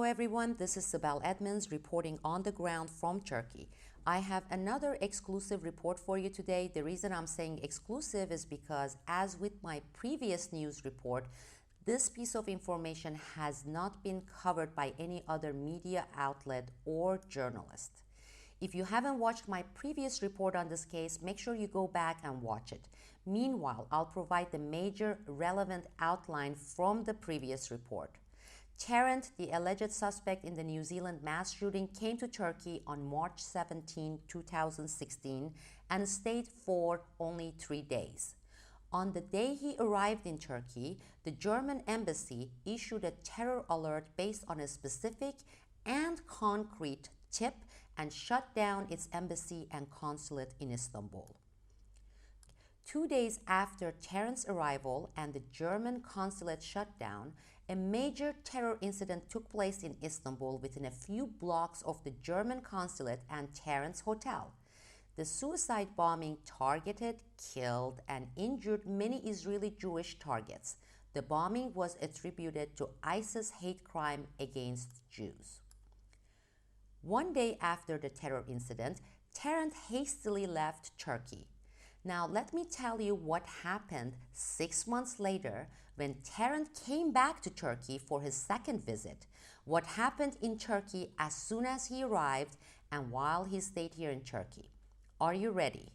everyone, this is Sibel Edmonds reporting on the ground from Turkey. I have another exclusive report for you today. The reason I'm saying exclusive is because, as with my previous news report, this piece of information has not been covered by any other media outlet or journalist. If you haven't watched my previous report on this case, make sure you go back and watch it. Meanwhile, I'll provide the major relevant outline from the previous report. Tarrant, the alleged suspect in the New Zealand mass shooting, came to Turkey on March 17, 2016 and stayed for only 3 days. On the day he arrived in Turkey, the German embassy issued a terror alert based on a specific and concrete tip and shut down its embassy and consulate in Istanbul. 2 days after Tarrant's arrival and the German consulate shutdown, a major terror incident took place in Istanbul within a few blocks of the German consulate and Tarrant's hotel. The suicide bombing targeted, killed, and injured many Israeli Jewish targets. The bombing was attributed to ISIS hate crime against Jews. 1 day after the terror incident, Tarrant hastily left Turkey. Now, let me tell you what happened 6 months later when Tarrant came back to Turkey for his second visit, what happened in Turkey as soon as he arrived and while he stayed here in Turkey. Are you ready?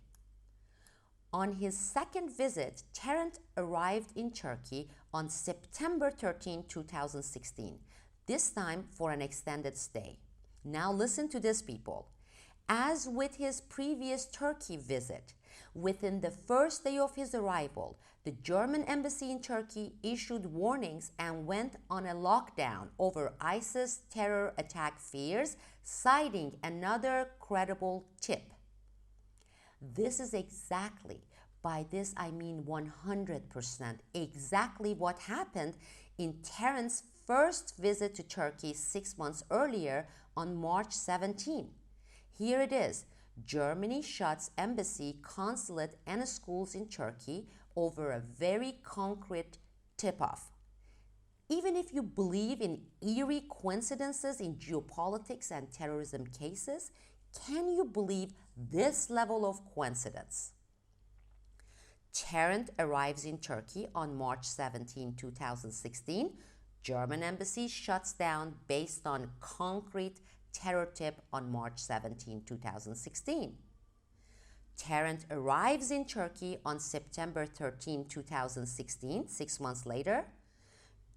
On his second visit, Tarrant arrived in Turkey on September 13, 2016, this time for an extended stay. Now listen to this, people. As with his previous Turkey visit, within the first day of his arrival, the German embassy in Turkey issued warnings and went on a lockdown over ISIS terror attack fears, citing another credible tip. This is exactly, by this I mean 100%, exactly what happened in Tarrant's first visit to Turkey 6 months earlier on March 17. Here it is. Germany shuts embassy, consulate, and schools in Turkey over a very concrete tip-off. Even if you believe in eerie coincidences in geopolitics and terrorism cases, can you believe this level of coincidence? Tarrant arrives in Turkey on March 17, 2016. German embassy shuts down based on concrete terror tip on March 17, 2016. Tarrant arrives in Turkey on September 13, 2016, 6 months later.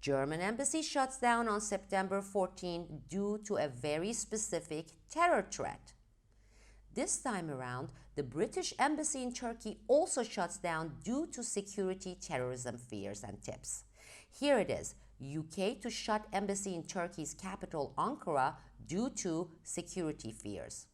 German embassy shuts down on September 14 due to a very specific terror threat. This time around, the British embassy in Turkey also shuts down due to security terrorism fears and tips. Here it is. UK to shut embassy in Turkey's capital Ankara due to security fears.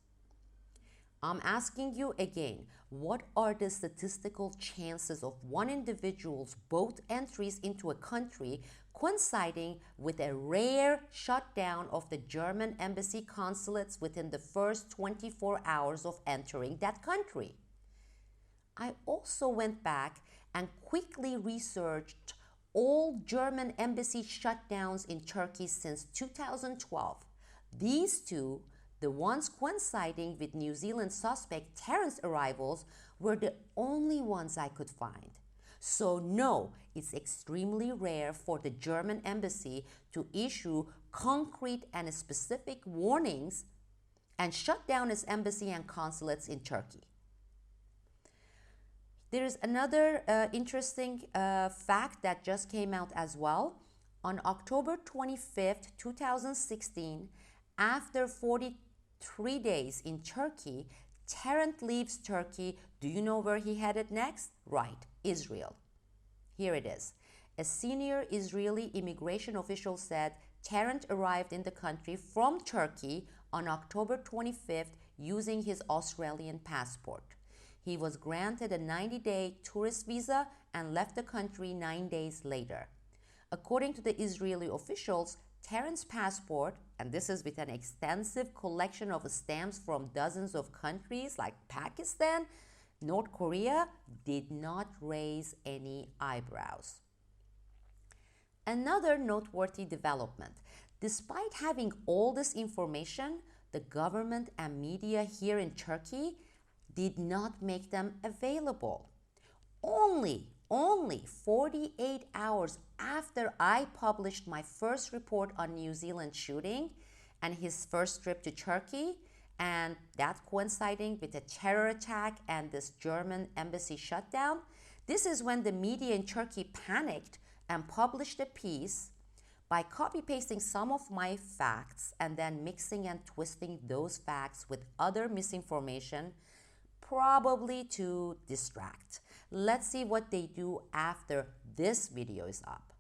I'm asking you again, what are the statistical chances of one individual's both entries into a country coinciding with a rare shutdown of the German embassy consulates within the first 24 hours of entering that country? I also went back and quickly researched all German embassy shutdowns in Turkey since 2012. These two, the ones coinciding with New Zealand suspect Tarrant's arrivals, were the only ones I could find. So no, it's extremely rare for the German embassy to issue concrete and specific warnings and shut down its embassy and consulates in Turkey. There is another interesting fact that just came out as well. On October 25th, 2016, after 43 days in Turkey, Tarrant leaves Turkey. Do you know where he headed next? Right, Israel. Here it is. A senior Israeli immigration official said Tarrant arrived in the country from Turkey on October 25th using his Australian passport. He was granted a 90-day tourist visa and left the country 9 days later. According to the Israeli officials, Tarrant's passport, and this is with an extensive collection of stamps from dozens of countries like Pakistan, North Korea, did not raise any eyebrows. Another noteworthy development. Despite having all this information, the government and media here in Turkey did not make them available. Only 48 hours after I published my first report on New Zealand shooting and his first trip to Turkey, and that coinciding with a terror attack and this German embassy shutdown, this is when the media in Turkey panicked and published a piece by copy-pasting some of my facts and then mixing and twisting those facts with other misinformation, probably to distract. Let's see what they do after this video is up.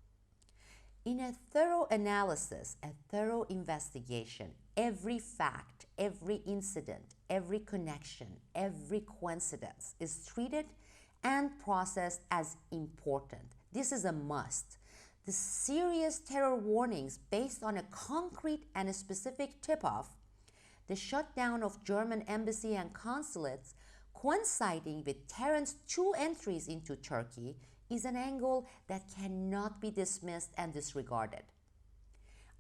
In a thorough analysis, a thorough investigation, every fact, every incident, every connection, every coincidence is treated and processed as important. This is a must. The serious terror warnings based on a concrete and a specific tip-off, the shutdown of German embassy and consulates coinciding with Tarrant's 2 entries into Turkey is an angle that cannot be dismissed and disregarded.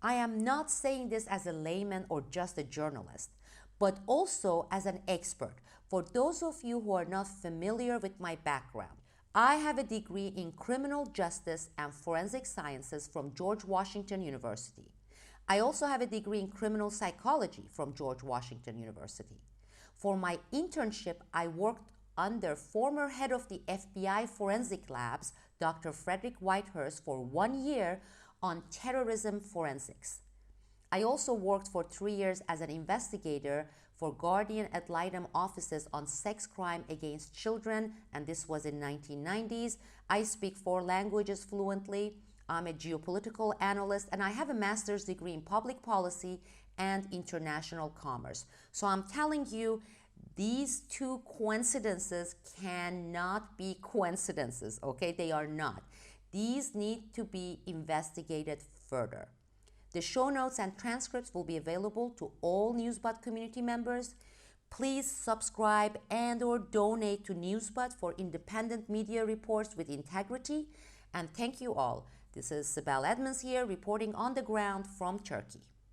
I am not saying this as a layman or just a journalist, but also as an expert. For those of you who are not familiar with my background, I have a degree in criminal justice and forensic sciences from George Washington University. I also have a degree in criminal psychology from George Washington University. For my internship, I worked under former head of the FBI forensic labs, Dr. Frederick Whitehurst, for 1 year on terrorism forensics. I also worked for 3 years as an investigator for guardian ad litem offices on sex crime against children, and this was in 1990s. I speak 4 languages fluently. I'm a geopolitical analyst, and I have a master's degree in public policy and international commerce. So I'm telling you, these 2 coincidences cannot be coincidences, okay? They are not. These need to be investigated further. The show notes and transcripts will be available to all Newsbud community members. Please subscribe and/or donate to Newsbud for independent media reports with integrity. And thank you all. This is Sibel Edmonds here, reporting on the ground from Turkey.